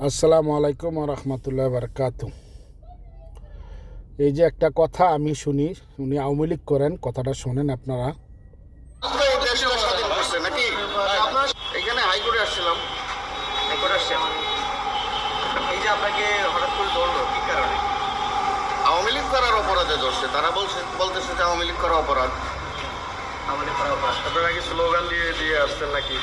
আসসালামু আলাইকুম রহমতুল্লাহ বারকাত। এই যে একটা কথা আমি শুনি, উনি আওয়ামী লীগ করেন, কথাটা শোনেন আপনারা। নাকি এখানে হাইকোর্টে আসছিলাম। হাইকোর্টে আসছেন, এই যে আপনাকে হঠাৎ করে ধরলো কি কারণে? আওয়ামী লীগ করার অপরাধে ধরছে। তারা বলতেছে যে আওয়ামী লীগ করা অপরাধ। আওয়ামী লীগ করা অপরাধ। আপনারা কি স্লোগান দিয়ে আসছেন নাকি?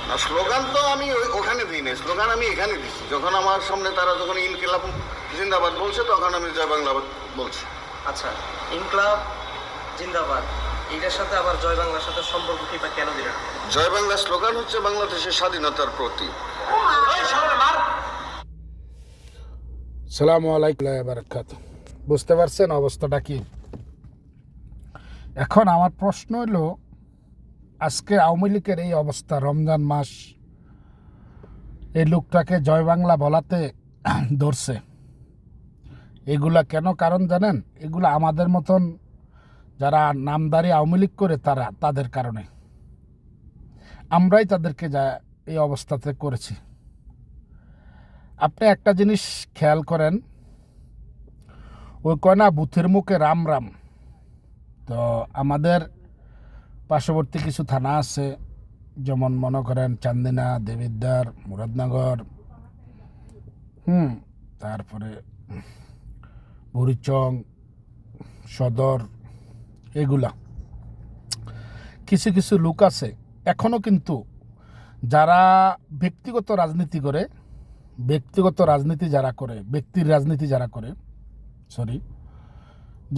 না, স্লোগান তো আমি ওখানে দিই নাই, স্লোগান আমি এখানে দিচ্ছি। যখন আমার সামনে তারা যখন ইনকিলাব জিন্দাবাদ বলছে, তখন আমি জয় বাংলা বলছি। আচ্ছা, ইনকিলাব জিন্দাবাদ এটার সাথে আবার জয় বাংলার সাথে সম্পর্ক কি বা কেন দিলেন? জয় বাংলা স্লোগান হচ্ছে বাংলাদেশের স্বাধীনতার প্রতীক। সালামু আলাইকুম বারকাত। বুঝতে পারছেন অবস্থাটা কি? এখন আমার প্রশ্ন হলো, আজকে আওয়ামী লীগের এই অবস্থা, রমজান মাস, এই লোকটাকে জয় বাংলা বলাতে ধরছে, এগুলা কেন কারণ জানেন? এগুলো আমাদের মতন যারা নামদারি আওয়ামী লীগ করে তাদের কারণে, আমরাই তাদেরকে যা এই অবস্থাতে করেছি। আপনি একটা জিনিস খেয়াল করেন, ওই কয় না বুথের মুখে রাম রাম। তো আমাদের পার্শ্ববর্তী কিছু থানা আছে, যেমন মনে করেন চান্দিনা, দেবিদ্বার, মুরাদনগর, তারপরে বুড়িচং, সদর, এগুলা কিছু কিছু লোক আছে এখনও কিন্তু যারা ব্যক্তিগত রাজনীতি করে, ব্যক্তির রাজনীতি যারা করে,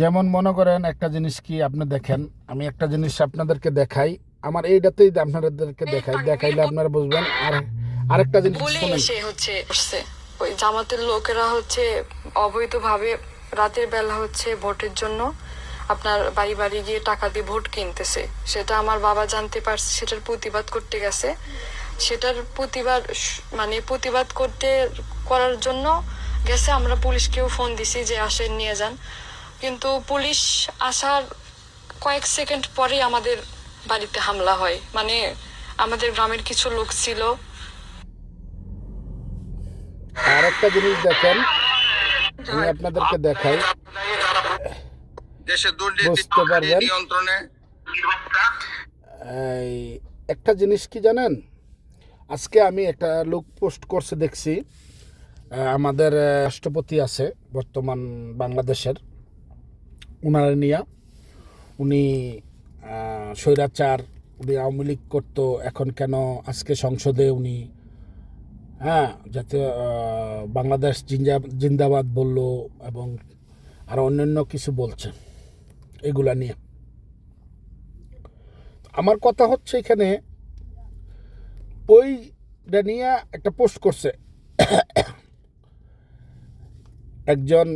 যেমন মনে করেন একটা জিনিস কি আপনি দেখেন, আমি একটা জিনিস আপনাদেরকে দেখাই, আমার এইটাতেই আপনাদেরকে দেখাইলে আপনারা বুঝবেন। আর আরেকটা জিনিস শুনেন, ওই জামাতের লোকেরা অবৈধভাবে রাতের বেলা ভোটের জন্য আপনার বাড়ি বাড়ি গিয়ে টাকা দিয়ে ভোট কিনতেছে। সেটা আমার বাবা জানতে পারছে, সেটার প্রতিবাদ করতে গেছে। সেটার প্রতিবাদ করার জন্য গেছে। আমরা পুলিশকেও ফোন দিছি যে আসেন নিয়ে যান, কিন্তু পুলিশ আসার কয়েক সেকেন্ড পরেই আমাদের বাড়িতে হামলা হয়। আমাদের গ্রামের কিছু লোক ছিল। আর একটা জিনিস দেখেন, আমি আপনাদেরকে দেখাই, বুঝতে পারবেন। একটা জিনিস কি জানেন, আজকে আমি একটা লোক পোস্ট করছে দেখছি, আমাদের রাষ্ট্রপতি আছে বর্তমান বাংলাদেশের, উনার নিয়া, উনি স্বৈরাচার, উনি আওয়ামী লীগ করতো, এখন কেন আজকে সংসদে উনি যাতে বাংলাদেশ জিন্দাবাদ বলল এবং আর অন্যান্য কিছু বলছে, এগুলা নিয়ে আমার কথা হচ্ছে, এখানে ওইটা নিয়ে একটা পোস্ট করছে একজন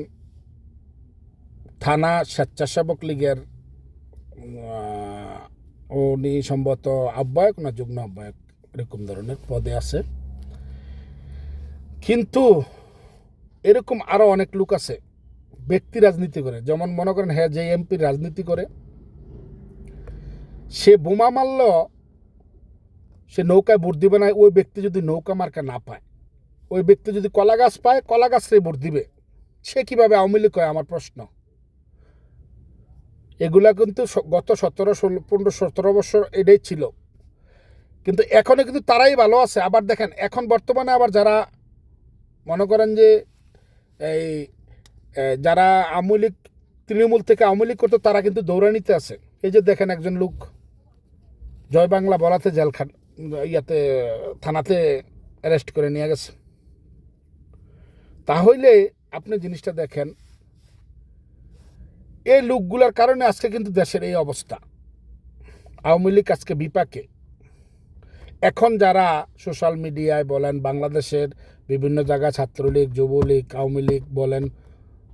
থানা স্বেচ্ছাসেবক লীগের, উনি সম্ভবত আহ্বায়ক না যুগ্ম আহ্বায়ক এরকম ধরনের পদে আছে। কিন্তু এরকম আরও অনেক লোক আছে ব্যক্তি রাজনীতি করে, যেমন মনে করেন যে এমপির রাজনীতি করে, সে বোমা মারল, সে নৌকায় ভোট দিবে না। ওই ব্যক্তি যদি নৌকা মার্কা না পায়, ওই ব্যক্তি যদি কলা গাছ পায়, কলা গাছরে ভোট দিবে, সে কীভাবে আওয়ামী লীগ হয়? আমার প্রশ্ন। এগুলা কিন্তু গত 17 বছর এটাই ছিল, কিন্তু এখনও কিন্তু তারাই ভালো আছে। আবার দেখেন এখন বর্তমানে আবার যারা মনে করেন যে এই যারা আওয়ামী লীগ, তৃণমূল থেকে আওয়ামী লীগ করতো, তারা কিন্তু দৌড়ানিতে আছে। এই যে দেখেন একজন লোক জয় বাংলা বলাতে থানাতে অ্যারেস্ট করে নিয়ে গেছে। তাহলে আপনি জিনিসটা দেখেন, এই লোকগুলোর কারণে আজকে কিন্তু দেশের এই অবস্থা। আওয়ামী লীগ আজকে বিপাকে। এখন যারা সোশ্যাল মিডিয়ায় বলেন, বাংলাদেশের বিভিন্ন জায়গায় ছাত্রলীগ, যুবলীগ, আওয়ামী লীগ বলেন,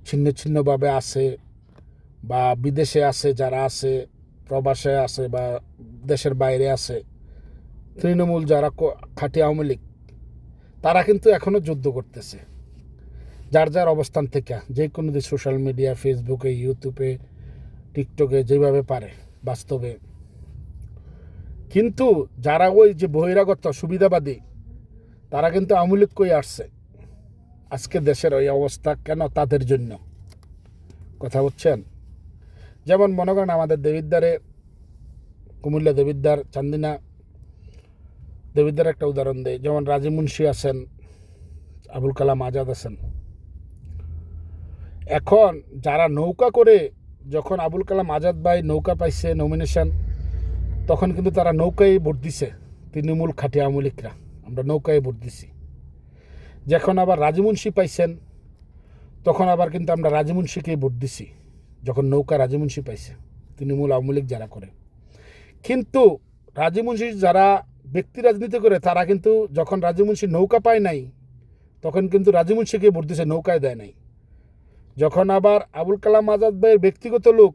ছিন্ন ছিন্নভাবে আছে বা বিদেশে আছে, যারা আছে প্রবাসে আছে বা দেশের বাইরে আছে, তৃণমূল যারা খাঁটি আওয়ামী লীগ, তারা কিন্তু এখনও যুদ্ধ করতেছে যার যার অবস্থান থেকে, যে কোনো সোশ্যাল মিডিয়া, ফেসবুকে, ইউটিউবে, টিকটকে, যেভাবে পারে বাস্তবে। কিন্তু যারা ওই যে বহিরাগত সুবিধাবাদী, তারা কিন্তু আওয়ামী লীগ কই আসছে, আজকে দেশের ওই অবস্থা কেন? তাদের জন্য। কথা বুঝছেন? যেমন মনে করেন আমাদের দেবিদ্বারে, কুমিল্লা দেবিদ্বার, চান্দিনা দেবিদ্বার একটা উদাহরণ দেয়। যেমন রাজি মুন্সি আছেন, আবুল কালাম আজাদ আছেন। এখন যারা নৌকা করে, যখন আবুল কালাম আজাদ ভাই নৌকা পাইছে নমিনেশন, তখন কিন্তু তারা নৌকায় ভোট দিছে। তৃণমূল খাটি আওয়ামী লীগরা আমরা নৌকায় ভোট দিছি। যখন আবার রাজি মুন্সি পাইছেন, তখন আবার কিন্তু আমরা রাজি মুন্সিকেই ভোট দিছি, যখন নৌকা রাজি মুন্সি পাইছে তৃণমূল আওয়ামী লীগ যারা করে। কিন্তু রাজি মুন্সি যারা ব্যক্তি রাজনীতি করে, তারা কিন্তু যখন রাজি মুন্সি নৌকা পায় নাই, তখন কিন্তু রাজি মুন্সিকে ভোট দিছে, নৌকায় দেয় নাই। যখন আবার আবুল কালাম আজাদ ভাইয়ের ব্যক্তিগত লোক,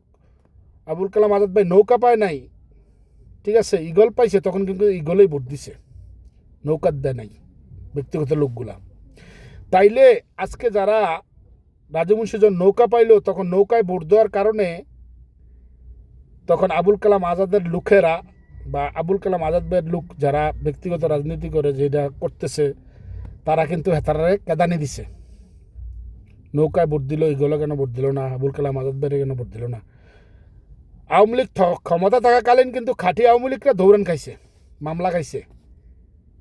আবুল কালাম আজাদ ভাই নৌকা পায় নাই, ঠিক আছে, ইগল পাইছে, তখন কিন্তু ইগলেই ভোট দিছে, নৌকার দেয় নাই ব্যক্তিগত লোকগুলা। তাইলে আজকে যারা রাজবংশী যখন নৌকা পাইল, তখন নৌকায় ভোট দেওয়ার কারণে তখন আবুল কালাম আজাদের লোকেরা বা আবুল কালাম আজাদ ভাইয়ের লোক যারা ব্যক্তিগত রাজনীতি করে যেটা করতেছে, তারা কিন্তু হেতারে কেদানি দিছে। নৌকায় ভোট দিল, এগুলো কেন ভোট দিল না, আবুল কালাম আজাদ ভাইয়ের কেন ভোট দিল না। আওয়ামী লীগ ক্ষমতা থাকাকালীন কিন্তু খাঁটি আওয়ামী লীগরা দৌড়ান খাইছে, মামলা খাইছে।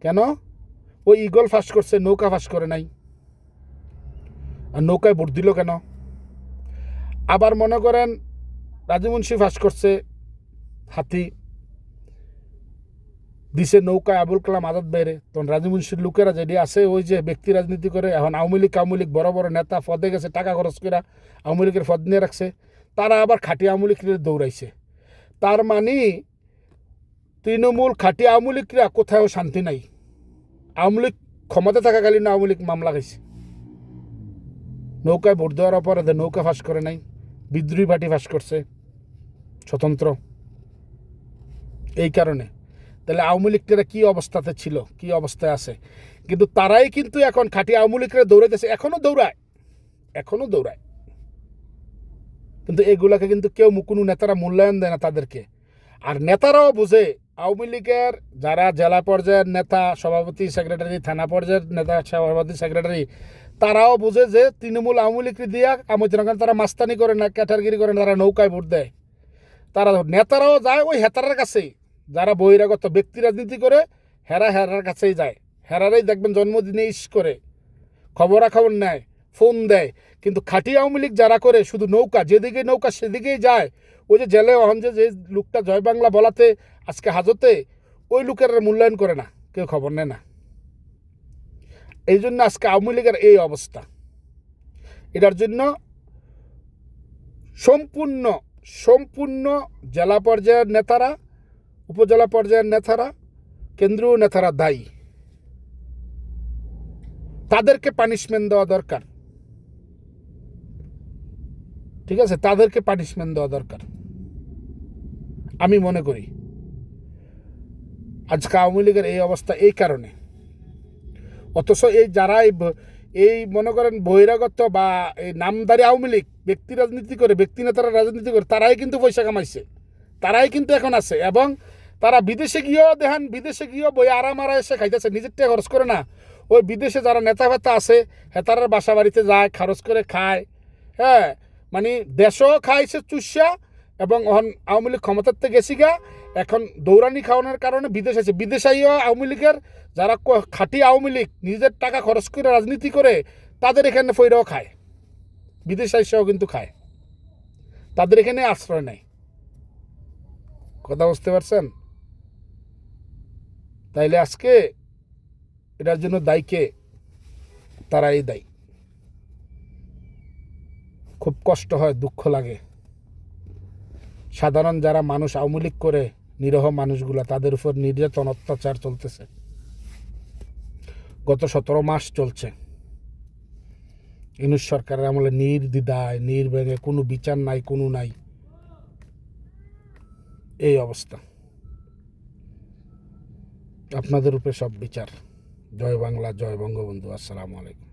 কেন? ওই ইগল ফাঁস করছে, নৌকা ফাঁস করে নাই। আর নৌকায় ভোট দিল কেন? আবার মনে করেন রাজমুন্সি ফাঁস করছে, হাতি দিছে নৌকায় আবুল কালাম আজাদ বাইরে। তখন রাজমুন্সির লোকেরা যেটি আছে, ওই যে ব্যক্তি রাজনীতি করে, এখন আওয়ামী লীগ বড় বড় নেতা পদে গেছে, টাকা খরচ করে আওয়ামী লীগের পদ নিয়ে রাখছে, তারা আবার খাঁটি আওয়ামী লীগের দৌড়াইছে। তার মানে তৃণমূল খাঁটি আওয়ামী লীগরা কোথাও শান্তি নাই। আওয়ামী লীগ ক্ষমতা থাকাকালীন আওয়ামী লীগ মামলা খাইছে, নৌকায় ভোট দেওয়ার অপরাধে নৌকা ফাঁস করে নাই, বিদ্রোহী পার্টি ফাঁস করছে স্বতন্ত্র। এই কারণে তাহলে আওয়ামী লীগটা কী অবস্থাতে ছিল, কী অবস্থায় আছে। কিন্তু তারাই কিন্তু এখন খাঁটি আওয়ামী লীগরা দৌড়াইতেছে, এখনও দৌড়ায়। কিন্তু এগুলাকে কিন্তু কেউ কোনো নেতারা মূল্যায়ন দেয় না তাদেরকে। আর নেতারাও বুঝে, আওয়ামী লীগের যারা জেলা পর্যায়ের নেতা, সভাপতি, সেক্রেটারি, থানা পর্যায়ের নেতা, সভাপতি, সেক্রেটারি, তারাও বুঝে যে তৃণমূল আওয়ামী লীগ দিয়া কারণ তারা মাস্তানি করে না, ক্যাটারগিরি করে না, তারা নৌকায় ভোট দেয়। তারা নেতারাও যায় ওই হেতারার কাছেই, যারা বহিরাগত ব্যক্তি রাজনীতি করে, হেরার কাছেই যায়। হেরারাই দেখবেন জন্মদিনে করে খবরাখবর নেয়, ফোন দেয়। কিন্তু খাঁটি আওয়ামী লীগ যারা করে, শুধু নৌকা, যেদিকে নৌকা সেদিকেই যায়। ওই যে জেলে অহন যে লোকটা জয় বাংলা বলাতে আজকে হাজতে, ওই লোকের মূল্যায়ন করে না, কেউ খবর নেয় না। এই জন্য আজকে আওয়ামী লীগের এই অবস্থা। এটার জন্য সম্পূর্ণ জেলা পর্যায়ের নেতারা, উপজেলা পর্যায়ের নেতারা, কেন্দ্রীয় নেতারা দায়ী। তাদেরকে পানিশমেন্ট দেওয়া দরকার, ঠিক আছে, তাদেরকে পানিশমেন্ট দেওয়া দরকার আমি মনে করি। আজকে আওয়ামী লীগের এই অবস্থা এই কারণে। অথচ এই যারা এই মনে করেন বহিরাগত বা এই নামদারি আওয়ামী লীগ ব্যক্তি রাজনীতি করে, ব্যক্তি নেতারা রাজনীতি করে, তারাই কিন্তু পয়সা কামাইছে, তারাই কিন্তু এখন আছে। এবং তারা বিদেশে গিয়েও বই আরাম এসে খাইতেছে, নিজের টাকা খরচ করে না। ওই বিদেশে যারা নেতা ফেতা আছে, হেতারার বাসা বাড়িতে যায়, খরচ করে খায়। হ্যাঁ, মানে দেশও খাইছে চুষা, এবং আওয়ামী লীগ ক্ষমতার থেকে গেছি গা, এখন দৌড়ানি খাওয়ানোর কারণে বিদেশ আছে। বিদেশাইও আওয়ামী লীগের যারা খাঁটি আওয়ামী লীগ নিজের টাকা খরচ করে রাজনীতি করে, তাদের এখানে ফইরাও খায়, বিদেশ আইসাও কিন্তু খায়, তাদের এখানে আশ্রয় নেয়। কথা বুঝতে পারছেন? তাইলে আজকে এটার জন্য দায়ীকে, তারাই দায়ী। খুব কষ্ট হয়, দুঃখ লাগে। সাধারণ যারা মানুষ আওয়ামী লীগ করে, নিরহ মানুষগুলা, তাদের উপর নির্যাতন, অত্যাচার চলতেছে, গত 17 মাস চলছে। ইউনূস সরকারের আমলে নির্দ্বিধায়, নির্ভেঙে, কোনো বিচার নাই, কোনো নাই, এই অবস্থা। আপনাদের উপরে সব বিচার। জয় বাংলা, জয় বঙ্গবন্ধু। আসসালামু আলাইকুম।